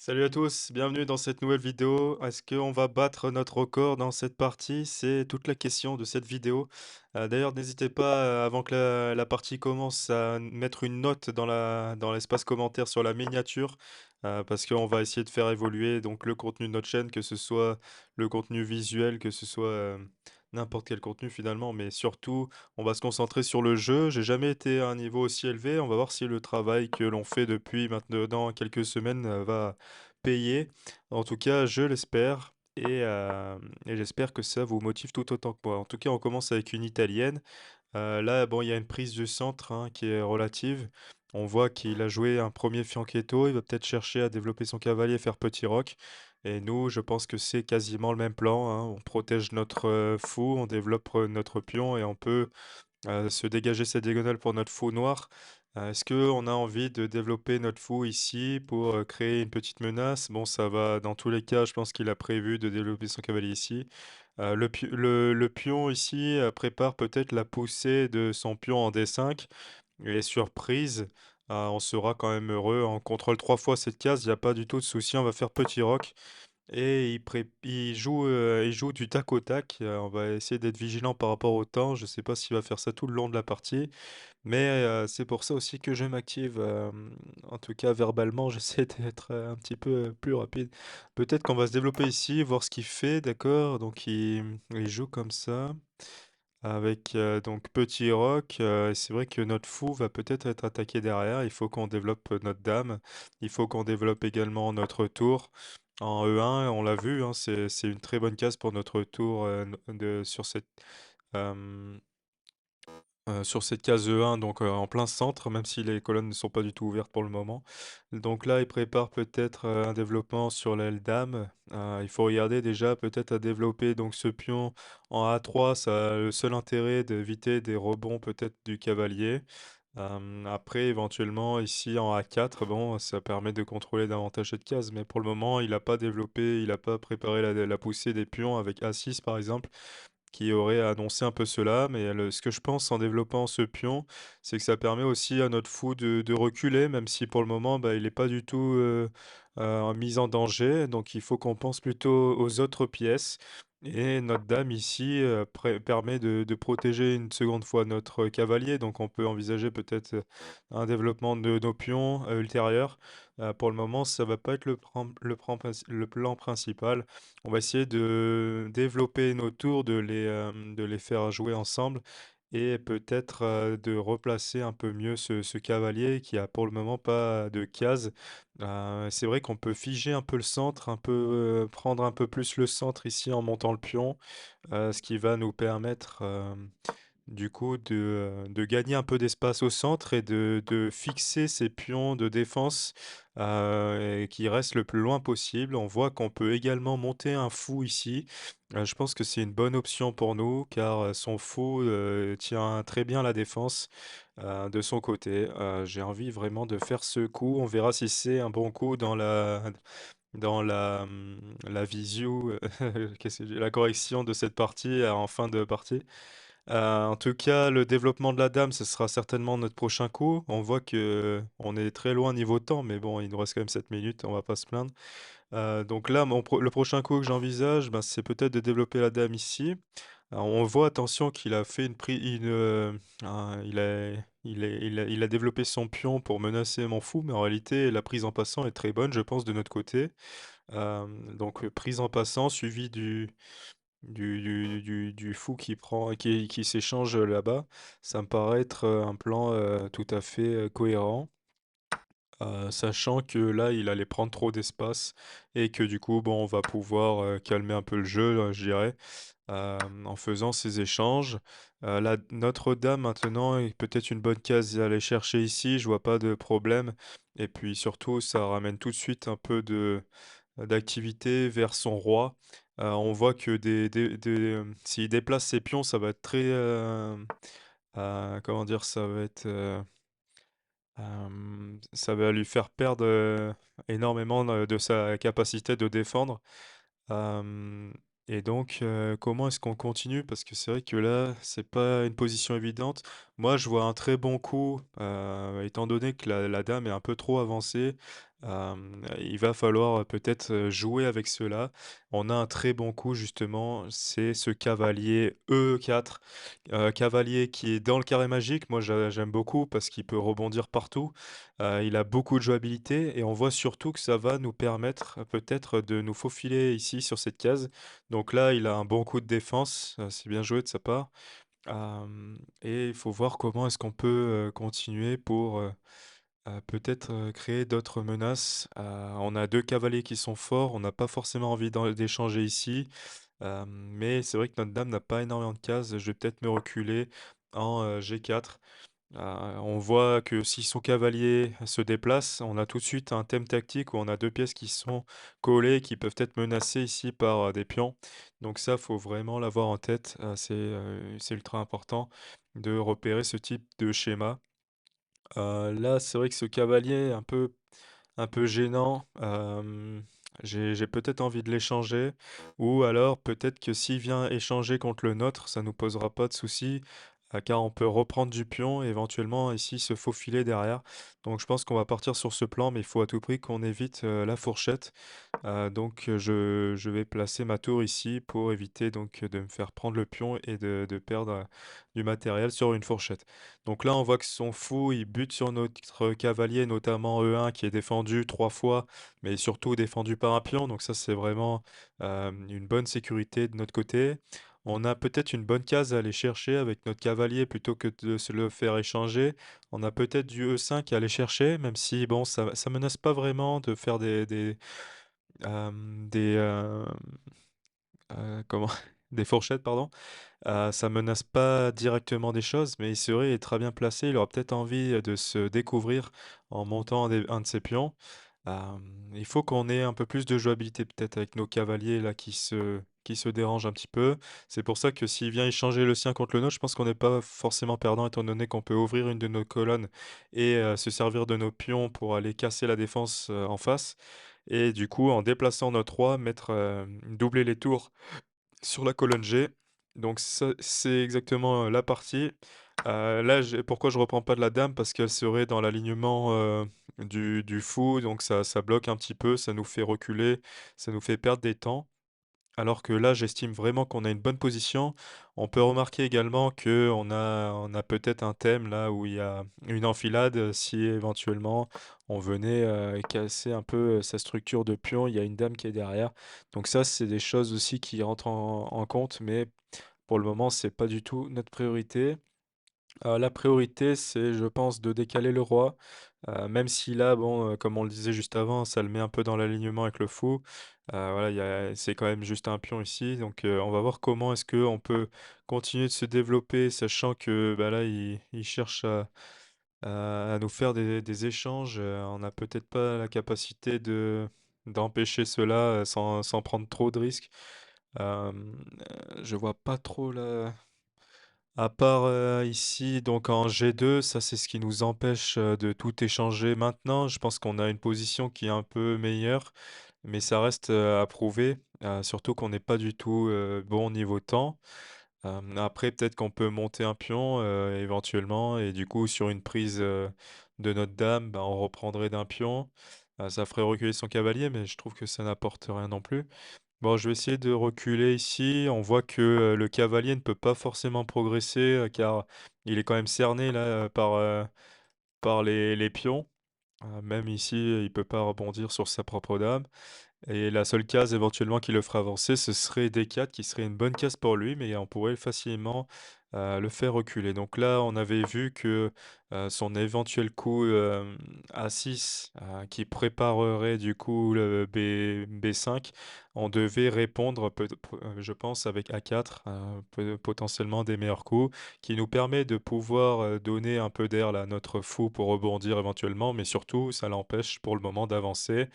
Salut à tous, bienvenue dans cette nouvelle vidéo. Est-ce qu'on va battre notre record dans cette partie? C'est toute la question de cette vidéo. D'ailleurs, n'hésitez pas, avant que la partie commence, à mettre une note dans l'espace commentaire sur la miniature, parce qu'on va essayer de faire évoluer donc le contenu de notre chaîne, que ce soit le contenu visuel, que ce soit n'importe quel contenu finalement, mais surtout, on va se concentrer sur le jeu. J'ai jamais été à un niveau aussi élevé. On va voir si le travail que l'on fait depuis maintenant quelques semaines va payer. En tout cas, je l'espère et j'espère que ça vous motive tout autant que moi. En tout cas, on commence avec une italienne. Là, bon, il y a une prise du centre, hein, qui est relative. On voit qu'il a joué un premier fianchetto, il va peut-être chercher à développer son cavalier, faire petit roc et nous, je pense que c'est quasiment le même plan, hein. On protège notre, fou, on développe, notre pion et on peut se dégager cette diagonale pour notre fou noir. Est-ce qu'on a envie de développer notre fou ici pour, créer une petite menace? Bon, ça va dans tous les cas, je pense qu'il a prévu de développer son cavalier ici. Le pion ici, prépare peut-être la poussée de son pion en D5 et surprise, on sera quand même heureux. On contrôle 3 fois cette case, il y a pas du tout de souci, on va faire petit roc et il joue du tac au tac, on va essayer d'être vigilant par rapport au temps. Je sais pas s'il va faire ça tout le long de la partie, mais c'est pour ça aussi que je m'active, en tout cas verbalement, j'essaie d'être, un petit peu, plus rapide. Peut-être qu'on va se développer ici, voir ce qu'il fait, d'accord? Donc il joue comme ça avec, donc petit roc, et c'est vrai que notre fou va peut-être être attaqué derrière. Il faut qu'on développe, notre dame. Il faut qu'on développe également notre tour. En E1, on l'a vu, hein, c'est une très bonne case pour notre tour, n de hem sur cette case E1, donc en plein centre, même si les colonnes ne sont pas du tout ouvertes pour le moment. Donc là, il prépare peut-être, un développement sur l'aile dame. Il faut regarder déjà peut-être à développer donc ce pion en A3, ça a le seul intérêt d'éviter des rebonds peut-être du cavalier. Après éventuellement ici en A4, bon, ça permet de contrôler davantage cette case, mais pour le moment, il n'a pas développé, il n'a pas préparé la poussée des pions avec A6 par exemple qui aurait annoncé un peu cela, mais ce que je pense en développant ce pion, c'est que ça permet aussi à notre fou de reculer, même si pour le moment, bah, il est pas du tout, mis en danger. Donc il faut qu'on pense plutôt aux autres pièces et notre dame ici, permet de protéger une seconde fois notre cavalier. Donc on peut envisager peut-être, un développement de nos pions, ultérieurs. Pour le moment, ça va pas être le plan principal. On va essayer de développer nos tours, de les faire jouer ensemble et peut-être, de replacer un peu mieux ce cavalier qui a pour le moment pas de case. C'est vrai qu'on peut figer un peu le centre, un peu, prendre un peu plus le centre ici en montant le pion, ce qui va nous permettre, du coup, de gagner un peu d'espace au centre et de fixer ces pions de défense, et qui restent le plus loin possible. On voit qu'on peut également monter un fou ici. Je pense que c'est une bonne option pour nous car, son fou, tient très bien la défense, de son côté. J'ai envie vraiment de faire ce coup. On verra si c'est un bon coup la visu, qu'est-ce que j'ai la correction de cette partie, en fin de partie. En tout cas, le développement de la dame, ce sera certainement notre prochain coup. On voit que on est très loin niveau temps, mais bon, il nous reste quand même 7 minutes, on va pas se plaindre. Donc là, le prochain coup que j'envisage, ben, c'est peut-être de développer la dame ici. Alors on voit, attention, qu'il a fait il a développé son pion pour menacer mon fou, mais en réalité, la prise en passant est très bonne, je pense, de notre côté. Donc, prise en passant suivi du fou qui prend qui s'échange, là-bas. Ça me paraît être, un plan, tout à fait, cohérent, sachant que là, il allait prendre trop d'espace et que du coup, bon, on va pouvoir, calmer un peu le jeu, je dirais, en faisant ces échanges. La Notre-Dame maintenant est peut-être une bonne case à aller chercher ici, je vois pas de problème et puis surtout, ça ramène tout de suite un peu de d'activité vers son roi. On voit que s'il déplace ses pions, ça va être très, comment dire? Ça va lui faire perdre, énormément de sa capacité de défendre. Hem et donc comment est-ce qu'on continue? Parce que c'est vrai que là, c'est pas une position évidente. Moi, je vois un très bon coup, étant donné que la dame est un peu trop avancée. Il va falloir, peut-être, jouer avec cela. On a un très bon coup justement, c'est ce cavalier E4, cavalier qui est dans le carré magique. Moi j'aime beaucoup parce qu'il peut rebondir partout. Il a beaucoup de jouabilité et on voit surtout que ça va nous permettre, peut-être, de nous faufiler ici sur cette case. Donc là, il a un bon coup de défense, c'est bien joué de sa part. Et il faut voir comment est-ce qu'on peut, continuer pour, peut-être, créer d'autres menaces. On a 2 cavaliers qui sont forts, on n'a pas forcément envie d'échanger ici, mais c'est vrai que notre dame n'a pas énormément de cases. Je vais peut-être me reculer en, G4. On voit que si son cavalier se déplace, on a tout de suite un thème tactique où on a 2 pièces qui sont collées, qui peuvent être menacées ici par, des pions. Donc ça, faut vraiment l'avoir en tête, c'est ultra important de repérer ce type de schéma. Là, c'est vrai que ce cavalier est un peu gênant, j'ai peut-être envie de l'échanger ou alors peut-être que s'il vient échanger contre le nôtre, ça nous posera pas de soucis, car on peut reprendre du pion et éventuellement ici se faufiler derrière. Donc je pense qu'on va partir sur ce plan, mais il faut à tout prix qu'on évite, la fourchette. Donc je vais placer ma tour ici pour éviter donc de me faire prendre le pion et de perdre, du matériel sur une fourchette. Donc là, on voit que son fou, il bute sur notre cavalier, notamment E1 qui est défendu 3 fois, mais surtout défendu par un pion. Donc ça, c'est vraiment, une bonne sécurité de notre côté. On a peut-être une bonne case à aller chercher avec notre cavalier plutôt que de se le faire échanger. On a peut-être du E5 à aller chercher, même si bon, ça menace pas vraiment de faire des, comment? Des fourchettes, pardon. Ça menace pas directement des choses, mais il est très bien placé. Il aura peut-être envie, de se découvrir en montant un de ses pions. Il faut qu'on ait un peu plus de jouabilité peut-être avec nos cavaliers là qui se dérangent un petit peu. C'est pour ça que s'il vient échanger le sien contre le nôtre, je pense qu'on n'est pas forcément perdant étant donné qu'on peut ouvrir une de nos colonnes et se servir de nos pions pour aller casser la défense, en face et du coup en déplaçant notre roi mettre, doubler les tours sur la colonne G. Donc ça, c'est exactement, la partie. Là, pourquoi je reprends pas de la dame? Parce qu'elle serait dans l'alignement, du fou, donc ça bloque un petit peu, ça nous fait reculer, ça nous fait perdre des temps. Alors que là, j'estime vraiment qu'on a une bonne position. On peut remarquer également qu'on a peut-être un thème là où il y a une enfilade, si éventuellement on venait, casser un peu, sa structure de pion, il y a une dame qui est derrière. Donc ça, c'est des choses aussi qui rentrent en compte, mais pour le moment, c'est pas du tout notre priorité. La priorité, c'est, je pense, de décaler le roi, même si là, bon, comme on le disait juste avant, ça le met un peu dans l'alignement avec le fou. Voilà, c'est quand même juste un pion ici, donc on va voir comment est-ce qu'on peut continuer de se développer, sachant que, bah, là, il cherche à nous faire des échanges, on n'a peut-être pas la capacité d'empêcher cela, sans prendre trop de risques. Je vois pas trop la à part, ici donc en G2, ça c'est ce qui nous empêche, de tout échanger maintenant. Je pense qu'on a une position qui est un peu meilleure, mais ça reste, à prouver, surtout qu'on n'est pas du tout, bon niveau temps. Après peut-être qu'on peut monter un pion, éventuellement et du coup sur une prise, de notre dame, bah, on reprendrait d'un pion. Ça ferait reculer son cavalier, mais je trouve que ça n'apporte rien non plus. Bon, je vais essayer de reculer ici. On voit que le cavalier ne peut pas forcément progresser car il est quand même cerné là par les pions. Même ici, il peut pas rebondir sur sa propre dame. Et la seule case éventuellement qui le ferait avancer, ce serait D4 qui serait une bonne case pour lui, mais on pourrait facilement, le faire reculer. Donc là, on avait vu que, son éventuel coup, A6, qui préparerait du coup le B5, on devait répondre je pense avec A4, potentiellement des meilleurs coups, qui nous permet de pouvoir, donner un peu d'air là à notre fou pour rebondir éventuellement, mais surtout ça l'empêche pour le moment d'avancer.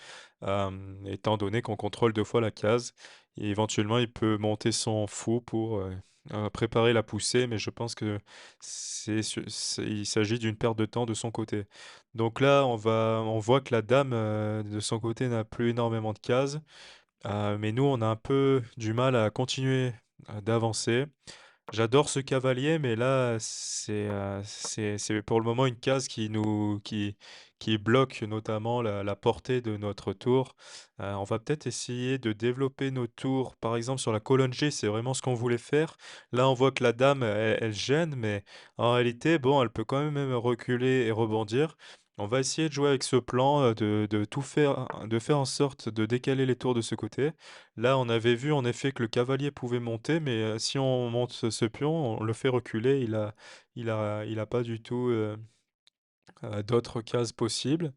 Étant donné qu'on contrôle 2 fois la case et éventuellement il peut monter son fou pour, préparer la poussée, mais je pense que il s'agit d'une perte de temps de son côté. Donc là, on voit que la dame, de son côté n'a plus énormément de cases, mais nous, on a un peu du mal à continuer, d'avancer. J'adore ce cavalier, mais là, c'est pour le moment une case qui bloque notamment la portée de notre tour. On va peut-être essayer de développer nos tours, par exemple sur la colonne G, c'est vraiment ce qu'on voulait faire. Là, on voit que la dame, elle gêne, mais en réalité, bon, elle peut quand même reculer et rebondir. On va essayer de jouer avec ce plan, de tout faire, de faire en sorte de décaler les tours de ce côté. Là, on avait vu en effet que le cavalier pouvait monter, mais si on monte ce pion, on le fait reculer, il a pas du tout, d'autres cases possibles.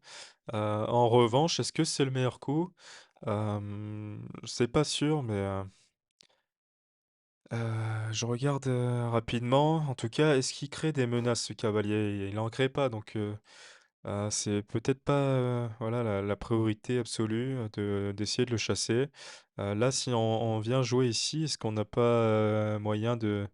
En revanche, est-ce que c'est le meilleur coup? C'est pas sûr, mais je regarde, rapidement. En tout cas, est-ce qu'il crée des menaces ce cavalier? Il en crée pas, donc c'est peut-être pas, voilà la priorité absolue, d'essayer de le chasser. Là, si on vient jouer ici, est-ce qu'on n'a pas, moyen de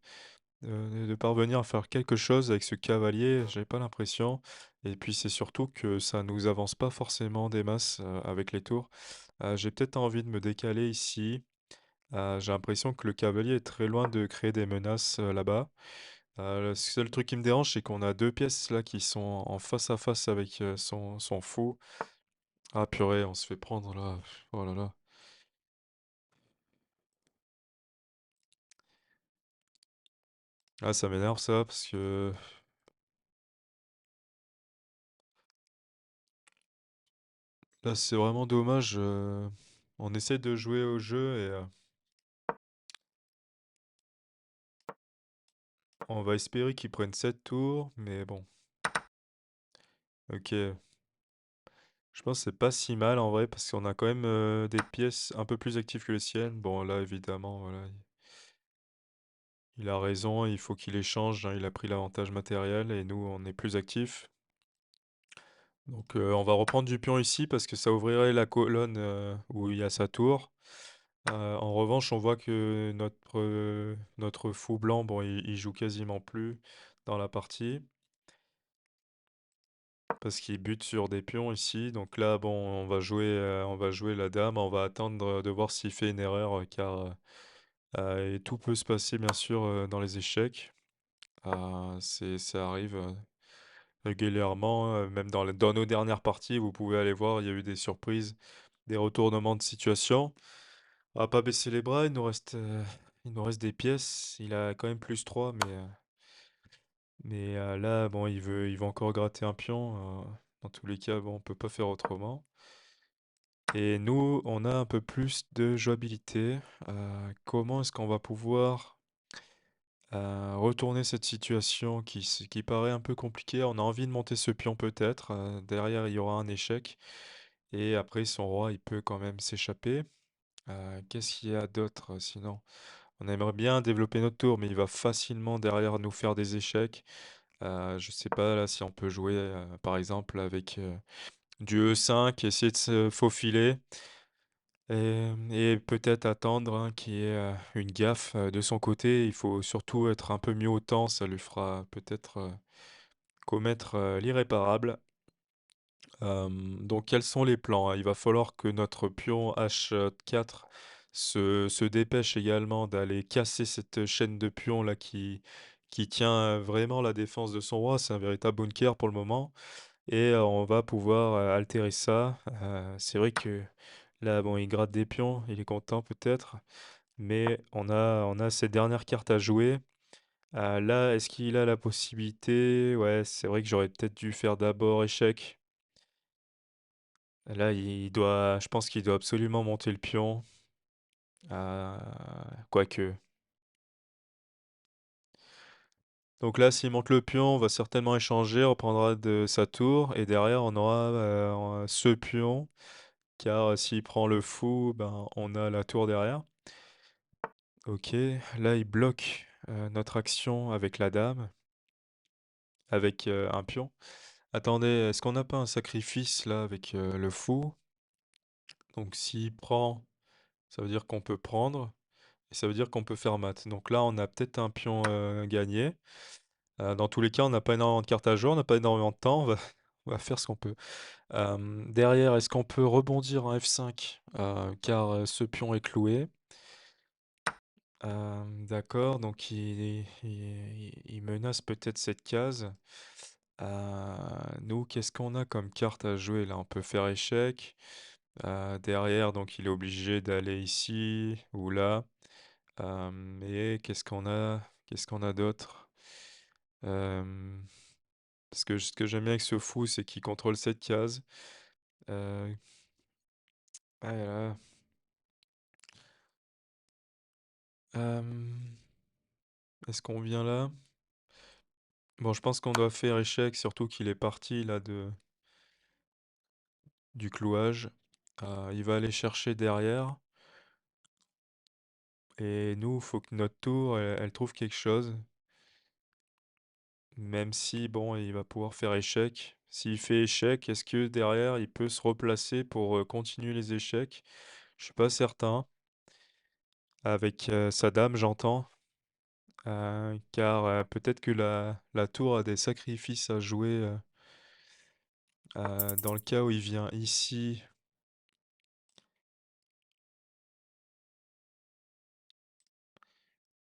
parvenir à faire quelque chose avec ce cavalier? J'avais pas l'impression et puis c'est surtout que ça nous avance pas forcément des masses, avec les tours. J'ai peut-être envie de me décaler ici. J'ai l'impression que le cavalier est très loin de créer des menaces, là-bas. Le seul truc qui me dérange, c'est qu'on a 2 pièces là qui sont en face à face avec, son fou. Ah purée, on se fait prendre là. Oh là là. Ah ça m'énerve ça parce que là c'est vraiment dommage, on essaie de jouer au jeu et on va espérer qu'ils prennent 7 tours, mais bon. OK. Je pense que c'est pas si mal en vrai parce qu'on a quand même, des pièces un peu plus actives que les siennes. Bon là évidemment, voilà, il a raison, il faut qu'il échange, hein, il a pris l'avantage matériel et nous on est plus actifs. Donc on va reprendre du pion ici parce que ça ouvrirait la colonne, où il y a sa tour. En revanche, on voit que notre fou blanc, bon, il joue quasiment plus dans la partie parce qu'il bute sur des pions ici. Donc là, bon, on va jouer la dame, on va attendre de voir s'il fait une erreur, car et tout peut se passer bien sûr dans les échecs. Ça arrive régulièrement, même dans nos dernières parties, vous pouvez aller voir, il y a eu des surprises, des retournements de situation. On va pas baisser les bras, il nous reste des pièces. Il a quand même +3, mais là, bon, il veut encore gratter un pion. Dans tous les cas, bon, on peut pas faire autrement. Et nous, on a un peu plus de jouabilité. Comment est-ce qu'on va pouvoir retourner cette situation qui paraît un peu compliquée? On a envie de monter ce pion peut-être. Derrière, il y aura un échec. Et après, son roi, il peut quand même s'échapper. Qu'est-ce qu'il y a d'autre sinon? On aimerait bien développer notre tour, mais il va facilement derrière nous faire des échecs. Je sais pas là si on peut jouer par exemple avec du E5, essayer de se faufiler et peut-être attendre hein, qu'il y ait une gaffe de son côté. Il faut surtout être un peu mieux au temps, ça lui fera peut-être commettre l'irréparable. Donc quels sont les plans, hein? Il va falloir que notre pion H4 se dépêche également d'aller casser cette chaîne de pions là qui tient vraiment la défense de son roi. C'est un véritable bunker pour le moment et on va pouvoir, altérer ça. C'est vrai que là, bon, il gratte des pions, il est content peut-être, mais on a ces dernières cartes à jouer. Là, est-ce qu'il a la possibilité? Ouais, c'est vrai que j'aurais peut-être dû faire d'abord échec. Là, je pense qu'il doit absolument monter le pion. Quoique. Donc là, s'il monte le pion, on va certainement échanger, on prendra de sa tour, et derrière, on aura ce pion, car s'il prend le fou, ben, on a la tour derrière. Ok, là, il bloque notre action avec la dame, avec un pion. Attendez, est-ce qu'on n'a pas un sacrifice là avec le fou? Donc s'il prend, ça veut dire qu'on peut prendre. Et ça veut dire qu'on peut faire mat. Donc là, on a peut-être un pion gagné. Dans tous les cas, on n'a pas énormément de cartes à jouer, on n'a pas énormément de temps, on va faire ce qu'on peut. Derrière, est-ce qu'on peut rebondir en F5? Car ce pion est cloué. D'accord, donc il menace peut-être cette case. Nous, qu'est-ce qu'on a comme carte à jouer là? On peut faire échec. Derrière, donc il est obligé d'aller ici ou là. Et qu'est-ce qu'on a d'autre? Euh, Parce que ce que j'aime bien avec ce fou, c'est qu'il contrôle cette case. Euh, ah là là. Euh, Est-ce qu'on vient là? Bon, je pense qu'on doit faire échec, surtout qu'il est parti là du clouage. Il va aller chercher derrière. Et nous, faut que notre tour, elle trouve quelque chose. Même si, bon, il va pouvoir faire échec. S'il fait échec, est-ce que derrière, il peut se replacer pour continuer les échecs? Je suis pas certain. Avec sa dame, j'entends. Car peut-être que la tour a des sacrifices à jouer dans le cas où il vient ici.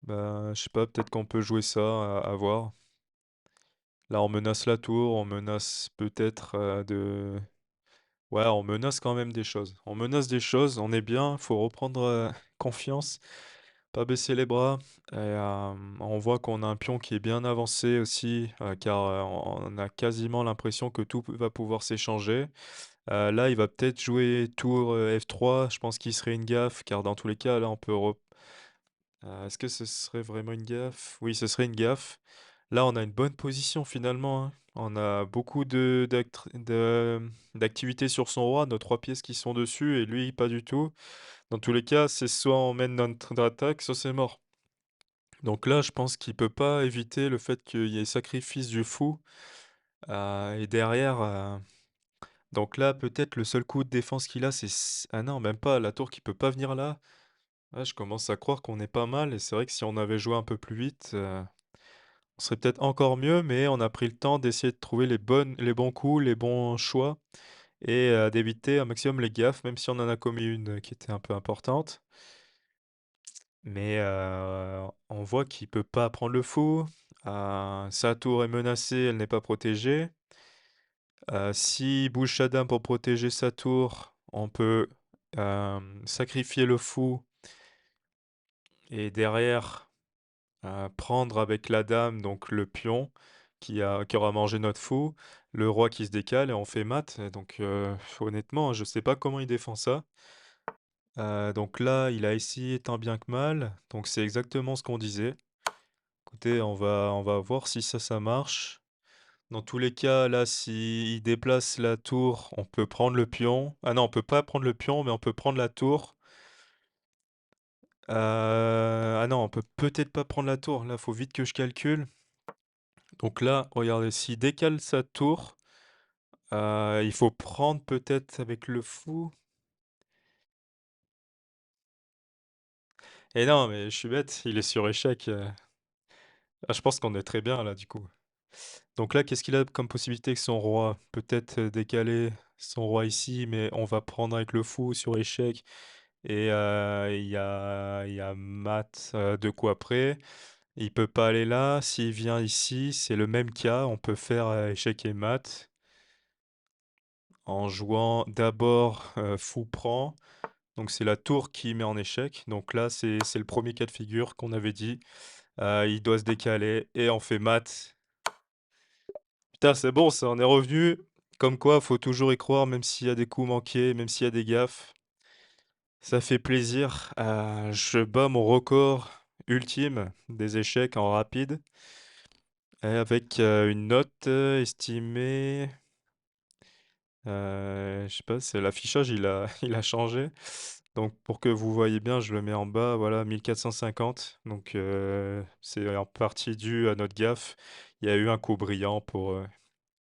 Bah, je sais pas, peut-être qu'on peut jouer ça, à voir. Là, on menace la tour, on menace peut-être de... Ouais, on menace quand même des choses. On menace des choses, on est bien, faut reprendre confiance, pas baisser les bras. Et on voit qu'on a un pion qui est bien avancé aussi, car on a quasiment l'impression que tout va pouvoir s'échanger. Là, il va peut-être jouer tour F3, je pense qu'il serait une gaffe, car dans tous les cas, là, on peut... est-ce que ce serait vraiment une gaffe? Oui, ce serait une gaffe. Là, on a une bonne position finalement, hein. On a beaucoup d'activités sur son roi, nos trois pièces qui sont dessus, et lui, pas du tout. Dans tous les cas, c'est soit on mène notre attaque, soit c'est mort. Donc là, je pense qu'il peut pas éviter le fait qu'il y ait sacrifice du fou. Et derrière, donc là, peut-être le seul coup de défense qu'il a, Ah non, même pas, la tour qui peut pas venir là. Ouais, je commence à croire qu'on est pas mal, et c'est vrai que si on avait joué un peu plus vite, on serait peut-être encore mieux, mais on a pris le temps d'essayer de trouver les bons coups, les bons choix, et d'éviter un maximum les gaffes, même si on en a commis une qui était un peu importante. Mais on voit qu'il peut pas prendre le fou. Sa tour est menacée, elle n'est pas protégée. S'il bouge sa dame pour protéger sa tour, on peut sacrifier le fou et derrière prendre avec la dame, donc le pion qui aura mangé notre fou, le roi qui se décale et on fait mat. Et donc honnêtement, je sais pas comment il défend ça. Donc là, il a essayé tant bien que mal. Donc c'est exactement ce qu'on disait. Écoutez, on va voir si ça marche. Dans tous les cas, là, s'il déplace la tour, on peut prendre le pion. Ah non, on peut pas prendre le pion, mais on peut prendre la tour. Ah non, on peut peut-être pas prendre la tour. Là, faut vite que je calcule. Donc là, regardez, s'il décale sa tour, il faut prendre peut-être avec le fou. Et non, mais je suis bête, il est sur échec. Ah, je pense qu'on est très bien là, du coup. Donc là, qu'est-ce qu'il a comme possibilité avec son roi? Peut-être décaler son roi ici, mais on va prendre avec le fou sur échec. Et il y a mat de coup après. Il peut pas aller là. S'il vient ici, c'est le même cas. On peut faire échec et mat en jouant d'abord fou prend. Donc c'est la tour qui met en échec. Donc là, c'est le premier cas de figure qu'on avait dit. Il doit se décaler et on fait mat. Putain, c'est bon, ça, on est revenu. Comme quoi, faut toujours y croire, même s'il y a des coups manqués, même s'il y a des gaffes. Ça fait plaisir. Je bats mon record ultime des échecs en rapide. Avec une note estimée. Je sais pas, c'est l'affichage, il a changé. Donc pour que vous voyez bien, je le mets en bas, voilà, 1450. Donc c'est en partie dû à notre gaffe. Il y a eu un coup brillant pour...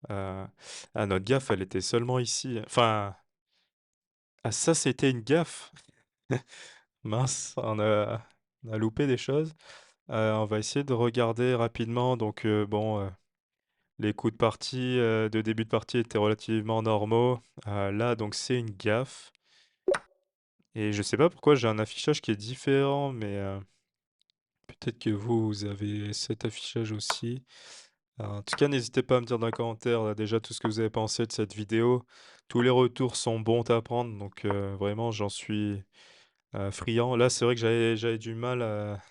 euh, notre gaffe, elle était seulement ici. Enfin, ah ça c'était une gaffe. Mince, on a loupé des choses. On va essayer de regarder rapidement. Donc bon, les coups de partie, de début de partie étaient relativement normaux. Là, donc c'est une gaffe. Et je sais pas pourquoi j'ai un affichage qui est différent, mais peut-être que vous avez cet affichage aussi. En tout cas, n'hésitez pas à me dire dans les commentaires, déjà tout ce que vous avez pensé de cette vidéo. Tous les retours sont bons à prendre, donc vraiment j'en suis, friand. Là, c'est vrai que j'avais du mal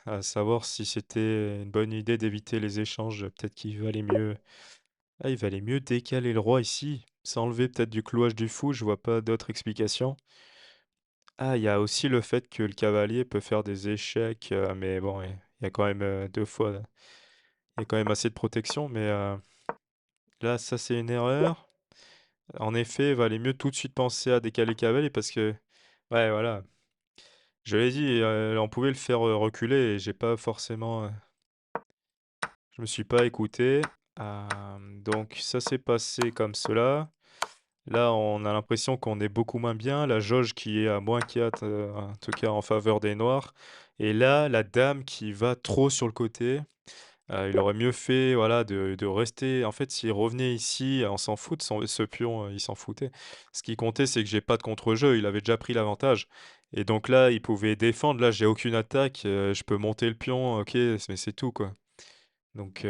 à savoir si c'était une bonne idée d'éviter les échanges. Peut-être qu'il valait mieux il valait mieux décaler le roi ici, s'enlever peut-être du clouage du fou, je vois pas d'autre explication. Ah, il y a aussi le fait que le cavalier peut faire des échecs, mais bon, il y a quand même, 2 fois il y a quand même assez de protection, mais là, ça, c'est une erreur. En effet, il valait mieux tout de suite penser à décaler le cavalier parce que ouais, voilà, je l'ai dit, on pouvait le faire, reculer et j'ai pas forcément, je me suis pas écouté. Donc ça s'est passé comme cela. Là, on a l'impression qu'on est beaucoup moins bien. La jauge qui est à -4, en tout cas en faveur des noirs et là, la dame qui va trop sur le côté. Il aurait mieux fait, voilà, de rester en fait, s'il revenait ici, on s'en fout de son ce pion, il s'en foutait. Ce qui comptait, c'est que j'ai pas de contre-jeu, il avait déjà pris l'avantage et donc là, il pouvait défendre. Là, j'ai aucune attaque, je peux monter le pion, OK, mais c'est tout, quoi. Donc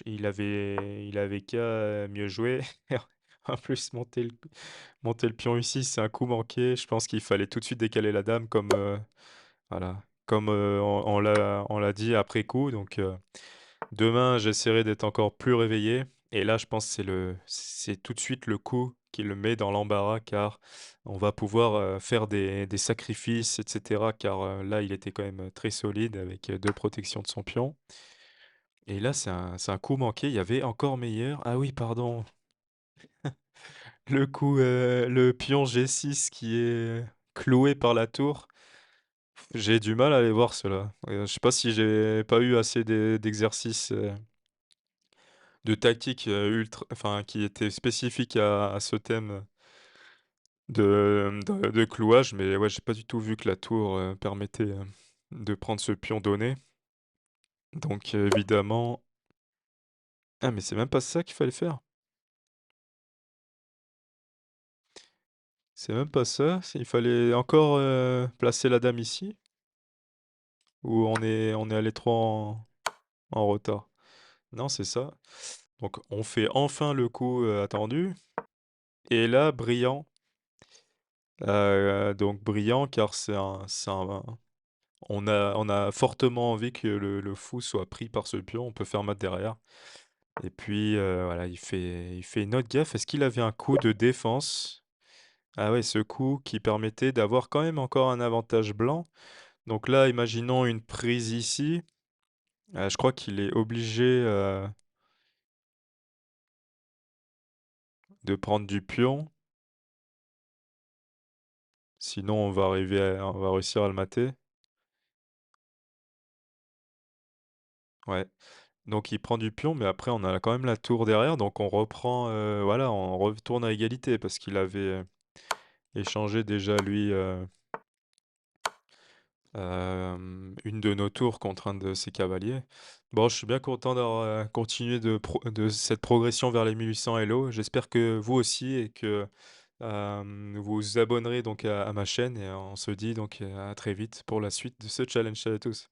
il avait qu'à mieux jouer. En plus, monter le pion ici, c'est un coup manqué. Je pense qu'il fallait tout de suite décaler la dame comme, voilà, comme, on l'a dit après coup donc demain, j'essaierai d'être encore plus réveillé et là, je pense que c'est tout de suite le coup qui le met dans l'embarras car on va pouvoir, faire des sacrifices et cetera car, là, il était quand même, très solide avec, 2 protections de son pion et là, c'est un coup manqué. Il y avait encore meilleur. Ah oui, pardon, le pion G6 qui est cloué par la tour. J'ai du mal à les voir ceux-là. Je sais pas si j'ai pas eu assez d'exercices, de tactique, ultra enfin qui était spécifique à ce thème de clouage, mais ouais, j'ai pas du tout vu que la tour, permettait, de prendre ce pion donné. Donc évidemment ah mais c'est même pas ça qu'il fallait faire? C'est même pas ça? Il fallait encore, placer la dame ici? Ou on est allé trop en retard? Non, c'est ça. Donc on fait enfin le coup, attendu et là, brillant, donc brillant car c'est un on a fortement envie que le fou soit pris par ce pion, on peut faire mat derrière et puis, voilà, il fait une autre gaffe. Est-ce qu'il avait un coup de défense? Ah ouais, ce coup qui permettait d'avoir quand même encore un avantage blanc. Donc là, imaginons une prise ici, je crois qu'il est obligé, de prendre du pion, sinon on va réussir à le mater. Ouais. Donc il prend du pion, mais après on a quand même la tour derrière, donc on reprend, voilà, on retourne à égalité parce qu'il avait, échangé déjà lui, une de nos tours contre un de ses cavaliers. Bon, je suis bien content d'avoir, continué de cette progression vers les 1800 Elo. J'espère que vous aussi et que, vous vous abonnerez donc à ma chaîne et on se dit donc, à très vite pour la suite de ce challenge. Salut à tous.